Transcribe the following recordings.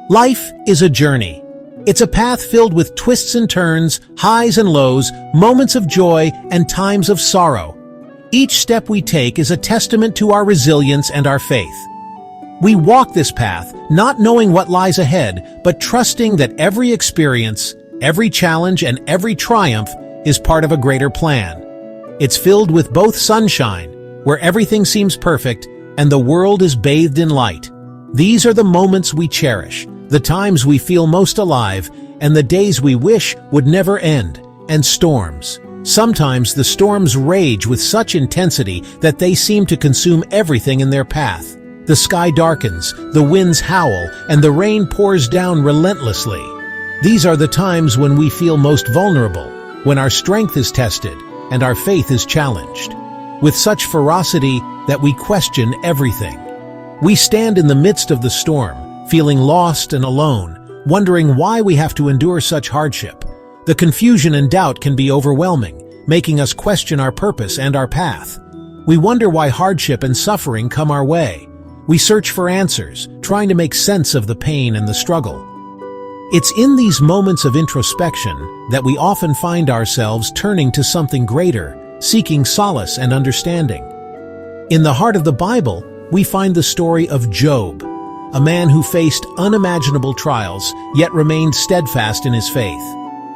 Life is a journey. It's a path filled with twists and turns, highs and lows, moments of joy, and times of sorrow. Each step we take is a testament to our resilience and our faith. We walk this path, not knowing what lies ahead, but trusting that every experience, every challenge, and every triumph is part of a greater plan. It's filled with both sunshine, where everything seems perfect, and the world is bathed in light. These are the moments we cherish, the times we feel most alive, and the days we wish would never end. And storms. Sometimes the storms rage with such intensity that they seem to consume everything in their path. The sky darkens, the winds howl, and the rain pours down relentlessly. These are the times when we feel most vulnerable, when our strength is tested and our faith is challenged, with such ferocity that we question everything. We stand in the midst of the storm, feeling lost and alone, wondering why we have to endure such hardship. The confusion and doubt can be overwhelming, making us question our purpose and our path. We wonder why hardship and suffering come our way. We search for answers, trying to make sense of the pain and the struggle. It's in these moments of introspection that we often find ourselves turning to something greater, seeking solace and understanding. In the heart of the Bible, we find the story of Job, a man who faced unimaginable trials, yet remained steadfast in his faith.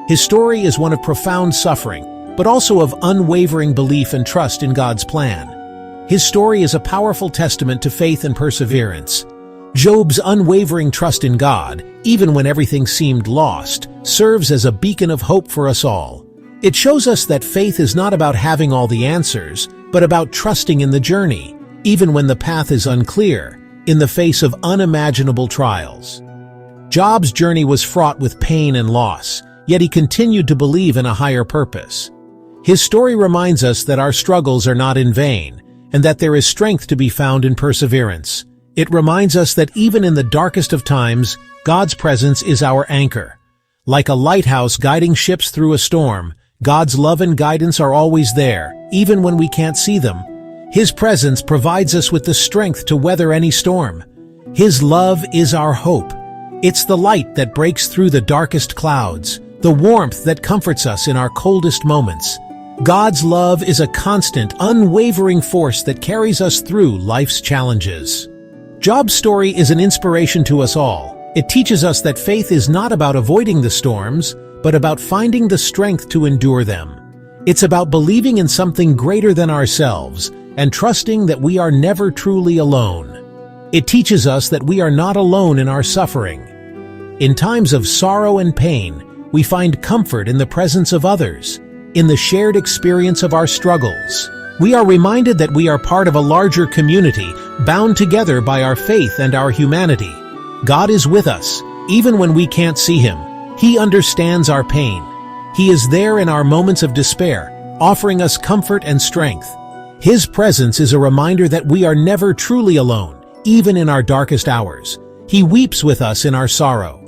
His story is one of profound suffering, but also of unwavering belief and trust in God's plan. His story is a powerful testament to faith and perseverance. Job's unwavering trust in God, even when everything seemed lost, serves as a beacon of hope for us all. It shows us that faith is not about having all the answers, but about trusting in the journey, even when the path is unclear, in the face of unimaginable trials. Job's journey was fraught with pain and loss, yet he continued to believe in a higher purpose. His story reminds us that our struggles are not in vain, and that there is strength to be found in perseverance. It reminds us that even in the darkest of times, God's presence is our anchor. Like a lighthouse guiding ships through a storm, God's love and guidance are always there, even when we can't see them. His presence provides us with the strength to weather any storm. His love is our hope. It's the light that breaks through the darkest clouds, the warmth that comforts us in our coldest moments. God's love is a constant, unwavering force that carries us through life's challenges. Job's story is an inspiration to us all. It teaches us that faith is not about avoiding the storms, but about finding the strength to endure them. It's about believing in something greater than ourselves and trusting that we are never truly alone. It teaches us that we are not alone in our suffering. In times of sorrow and pain, we find comfort in the presence of others, in the shared experience of our struggles. We are reminded that we are part of a larger community, bound together by our faith and our humanity. God is with us, even when we can't see Him. He understands our pain. He is there in our moments of despair, offering us comfort and strength. His presence is a reminder that we are never truly alone, even in our darkest hours. He weeps with us in our sorrow.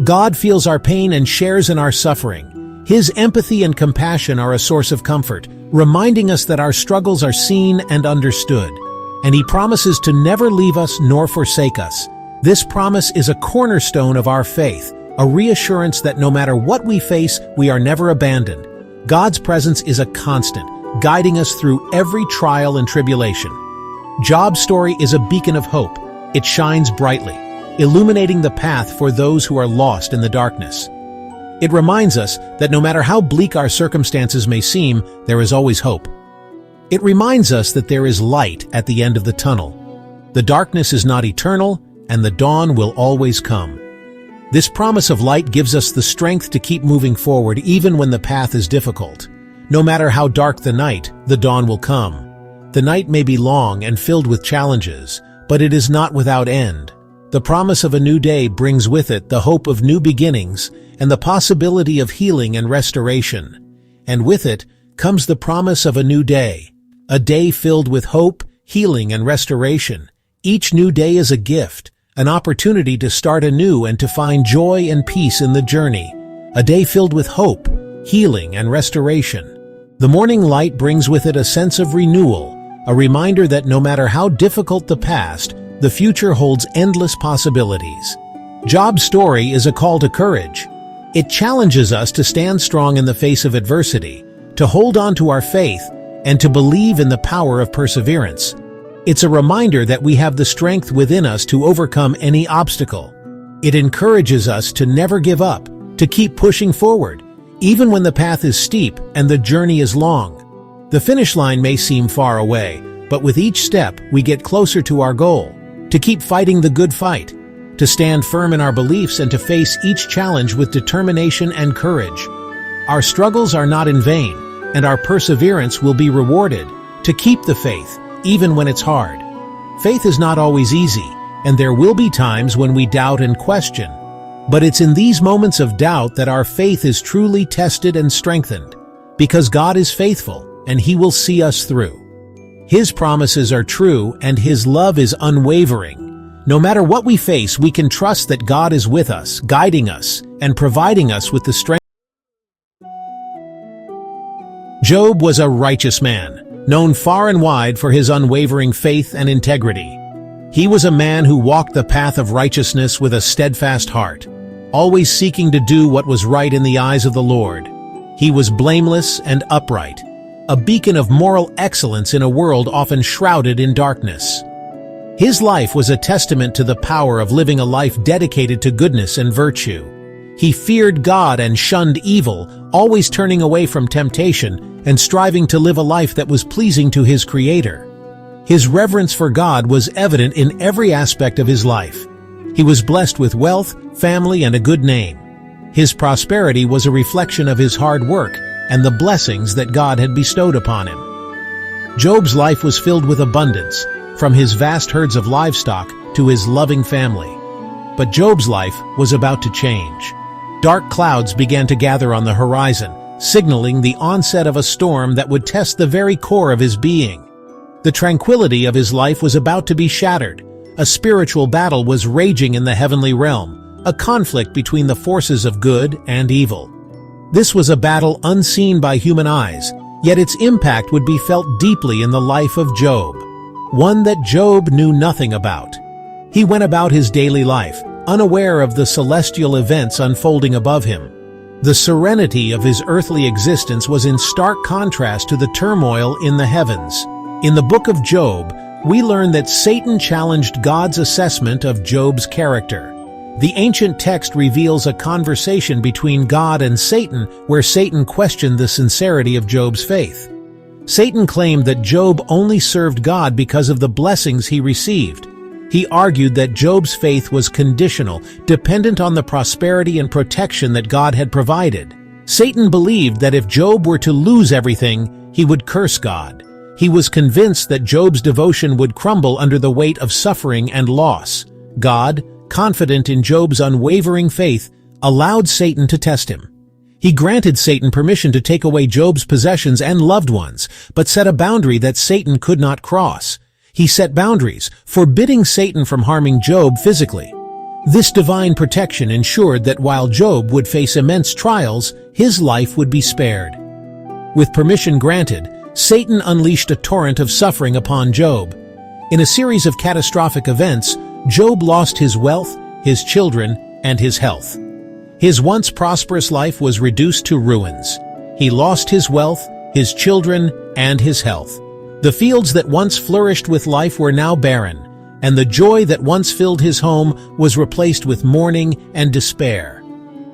God feels our pain and shares in our suffering. His empathy and compassion are a source of comfort, reminding us that our struggles are seen and understood. And He promises to never leave us nor forsake us. This promise is a cornerstone of our faith, a reassurance that no matter what we face, we are never abandoned. God's presence is a constant, guiding us through every trial and tribulation. Job's story is a beacon of hope. It shines brightly, illuminating the path for those who are lost in the darkness. It reminds us that no matter how bleak our circumstances may seem, there is always hope. It reminds us that there is light at the end of the tunnel. The darkness is not eternal, and the dawn will always come. This promise of light gives us the strength to keep moving forward even when the path is difficult. No matter how dark the night, the dawn will come. The night may be long and filled with challenges, but it is not without end. The promise of a new day brings with it the hope of new beginnings and the possibility of healing and restoration. And with it comes the promise of a new day, a day filled with hope, healing, and restoration. Each new day is a gift, an opportunity to start anew and to find joy and peace in the journey. A day filled with hope, healing, and restoration. The morning light brings with it a sense of renewal, a reminder that no matter how difficult the past, the future holds endless possibilities. Job's story is a call to courage. It challenges us to stand strong in the face of adversity, to hold on to our faith, and to believe in the power of perseverance. It's a reminder that we have the strength within us to overcome any obstacle. It encourages us to never give up, to keep pushing forward, even when the path is steep and the journey is long. The finish line may seem far away, but with each step we get closer to our goal, to keep fighting the good fight, to stand firm in our beliefs and to face each challenge with determination and courage. Our struggles are not in vain, and our perseverance will be rewarded. To keep the faith, even when it's hard. Faith is not always easy, and there will be times when we doubt and question. But it's in these moments of doubt that our faith is truly tested and strengthened, because God is faithful, and He will see us through. His promises are true, and His love is unwavering. No matter what we face, we can trust that God is with us, guiding us, and providing us with the strength. Job was a righteous man, known far and wide for his unwavering faith and integrity. He was a man who walked the path of righteousness with a steadfast heart, always seeking to do what was right in the eyes of the Lord. He was blameless and upright, a beacon of moral excellence in a world often shrouded in darkness. His life was a testament to the power of living a life dedicated to goodness and virtue. He feared God and shunned evil, always turning away from temptation and striving to live a life that was pleasing to his Creator. His reverence for God was evident in every aspect of his life. He was blessed with wealth, family, and a good name. His prosperity was a reflection of his hard work and the blessings that God had bestowed upon him. Job's life was filled with abundance, from his vast herds of livestock to his loving family. But Job's life was about to change. Dark clouds began to gather on the horizon, signaling the onset of a storm that would test the very core of his being. The tranquility of his life was about to be shattered. A spiritual battle was raging in the heavenly realm, a conflict between the forces of good and evil. This was a battle unseen by human eyes, yet its impact would be felt deeply in the life of Job, one that Job knew nothing about. He went about his daily life, unaware of the celestial events unfolding above him. The serenity of his earthly existence was in stark contrast to the turmoil in the heavens. In the book of Job, we learn that Satan challenged God's assessment of Job's character. The ancient text reveals a conversation between God and Satan where Satan questioned the sincerity of Job's faith. Satan claimed that Job only served God because of the blessings he received. He argued that Job's faith was conditional, dependent on the prosperity and protection that God had provided. Satan believed that if Job were to lose everything, he would curse God. He was convinced that Job's devotion would crumble under the weight of suffering and loss. God, confident in Job's unwavering faith, allowed Satan to test him. He granted Satan permission to take away Job's possessions and loved ones, but set a boundary that Satan could not cross. He set boundaries, forbidding Satan from harming Job physically. This divine protection ensured that while Job would face immense trials, his life would be spared. With permission granted, Satan unleashed a torrent of suffering upon Job. In a series of catastrophic events, Job lost his wealth, his children, and his health. His once prosperous life was reduced to ruins. He lost his wealth, his children, and his health. The fields that once flourished with life were now barren, and the joy that once filled his home was replaced with mourning and despair.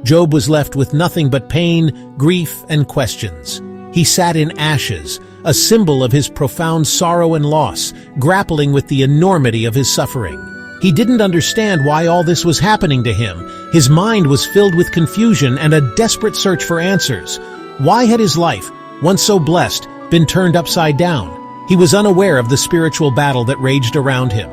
Job was left with nothing but pain, grief, and questions. He sat in ashes, a symbol of his profound sorrow and loss, grappling with the enormity of his suffering. He didn't understand why all this was happening to him. His mind was filled with confusion and a desperate search for answers. Why had his life, once so blessed, been turned upside down? He was unaware of the spiritual battle that raged around him.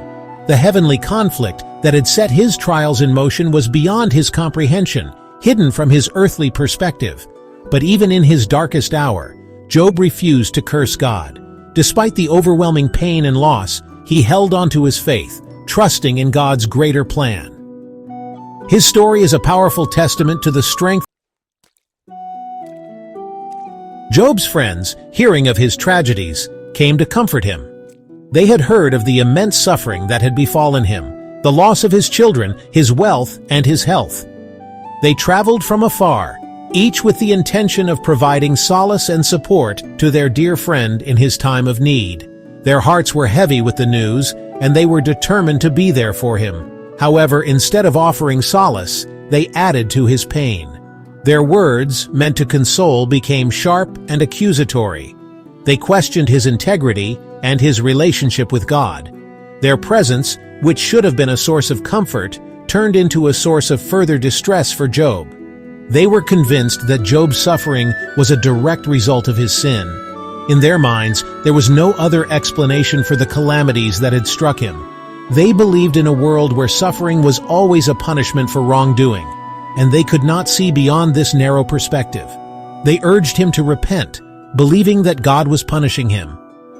The heavenly conflict that had set his trials in motion was beyond his comprehension, hidden from his earthly perspective. But even in his darkest hour, Job refused to curse God. Despite the overwhelming pain and loss, he held on to his faith, trusting in God's greater plan. His story is a powerful testament to the strength. Job's friends, hearing of his tragedies, came to comfort him. They had heard of the immense suffering that had befallen him, the loss of his children, his wealth, and his health. They traveled from afar, each with the intention of providing solace and support to their dear friend in his time of need. Their hearts were heavy with the news, and they were determined to be there for him. However, instead of offering solace, they added to his pain. Their words, meant to console, became sharp and accusatory. They questioned his integrity and his relationship with God. Their presence, which should have been a source of comfort, turned into a source of further distress for Job. They were convinced that Job's suffering was a direct result of his sin. In their minds, there was no other explanation for the calamities that had struck him. They believed in a world where suffering was always a punishment for wrongdoing, and they could not see beyond this narrow perspective. They urged him to repent, believing that God was punishing him.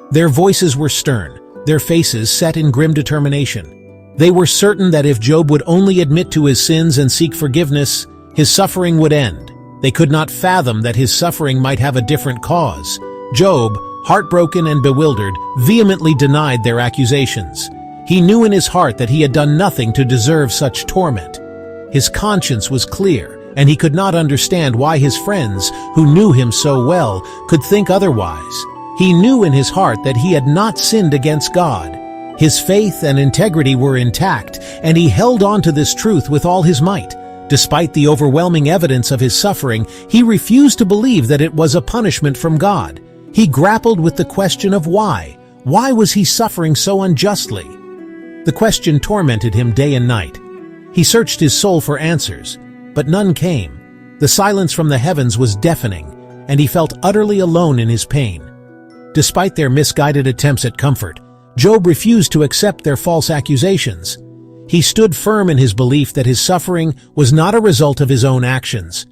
Their voices were stern, their faces set in grim determination. They were certain that if Job would only admit to his sins and seek forgiveness, his suffering would end. They could not fathom that his suffering might have a different cause. Job, heartbroken and bewildered, vehemently denied their accusations. He knew in his heart that he had done nothing to deserve such torment. His conscience was clear, and he could not understand why his friends, who knew him so well, could think otherwise. He knew in his heart that he had not sinned against God. His faith and integrity were intact, and he held on to this truth with all his might. Despite the overwhelming evidence of his suffering, he refused to believe that it was a punishment from God. He grappled with the question of why. Why was he suffering so unjustly? The question tormented him day and night. He searched his soul for answers, but none came. The silence from the heavens was deafening, and he felt utterly alone in his pain. Despite their misguided attempts at comfort, Job refused to accept their false accusations. He stood firm in his belief that his suffering was not a result of his own actions.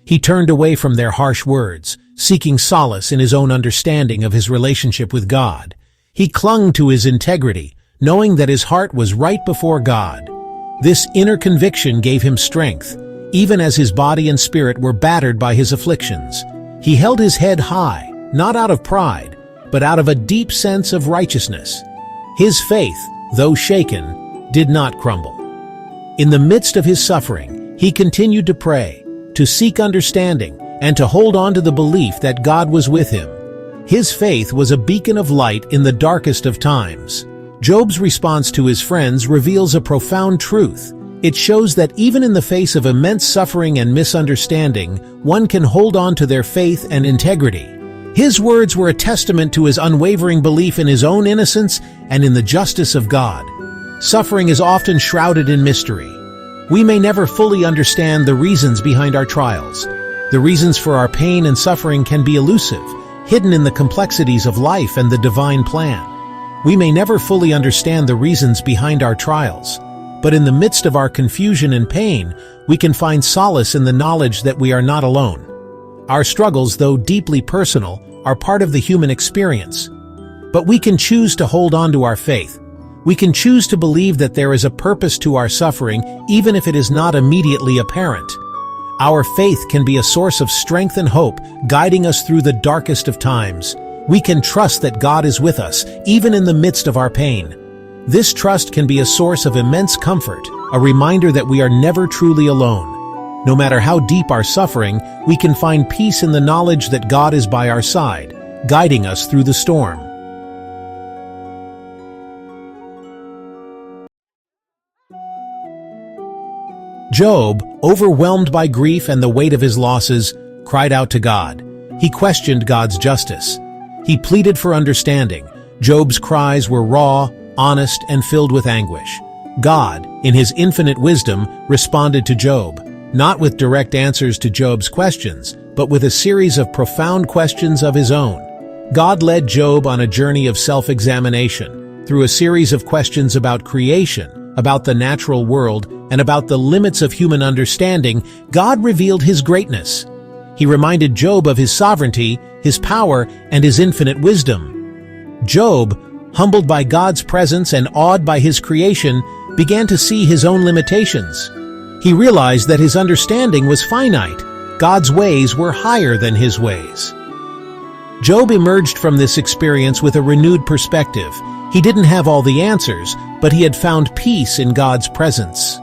He turned away from their harsh words, seeking solace in his own understanding of his relationship with God. He clung to his integrity, knowing that his heart was right before God. This inner conviction gave him strength, even as his body and spirit were battered by his afflictions. He held his head high, not out of pride, but out of a deep sense of righteousness. His faith, though shaken, did not crumble. In the midst of his suffering, he continued to pray, to seek understanding, and to hold on to the belief that God was with him. His faith was a beacon of light in the darkest of times. Job's response to his friends reveals a profound truth. It shows that even in the face of immense suffering and misunderstanding, one can hold on to their faith and integrity. His words were a testament to his unwavering belief in his own innocence and in the justice of God. Suffering is often shrouded in mystery. We may never fully understand the reasons behind our trials. The reasons for our pain and suffering can be elusive, hidden in the complexities of life and the divine plan. We may never fully understand the reasons behind our trials, but in the midst of our confusion and pain, we can find solace in the knowledge that we are not alone. Our struggles, though deeply personal, are part of the human experience. But we can choose to hold on to our faith. We can choose to believe that there is a purpose to our suffering, even if it is not immediately apparent. Our faith can be a source of strength and hope, guiding us through the darkest of times. We can trust that God is with us, even in the midst of our pain. This trust can be a source of immense comfort, a reminder that we are never truly alone. No matter how deep our suffering, we can find peace in the knowledge that God is by our side, guiding us through the storm. Job, overwhelmed by grief and the weight of his losses, cried out to God. He questioned God's justice. He pleaded for understanding. Job's cries were raw, honest, and filled with anguish. God, in his infinite wisdom, responded to Job, not with direct answers to Job's questions, but with a series of profound questions of his own. God led Job on a journey of self-examination, through a series of questions about creation, about the natural world, and about the limits of human understanding. God revealed his greatness. He reminded Job of his sovereignty, his power, and his infinite wisdom. Job, humbled by God's presence and awed by his creation, began to see his own limitations. He realized that his understanding was finite. God's ways were higher than his ways. Job emerged from this experience with a renewed perspective. He didn't have all the answers, but he had found peace in God's presence.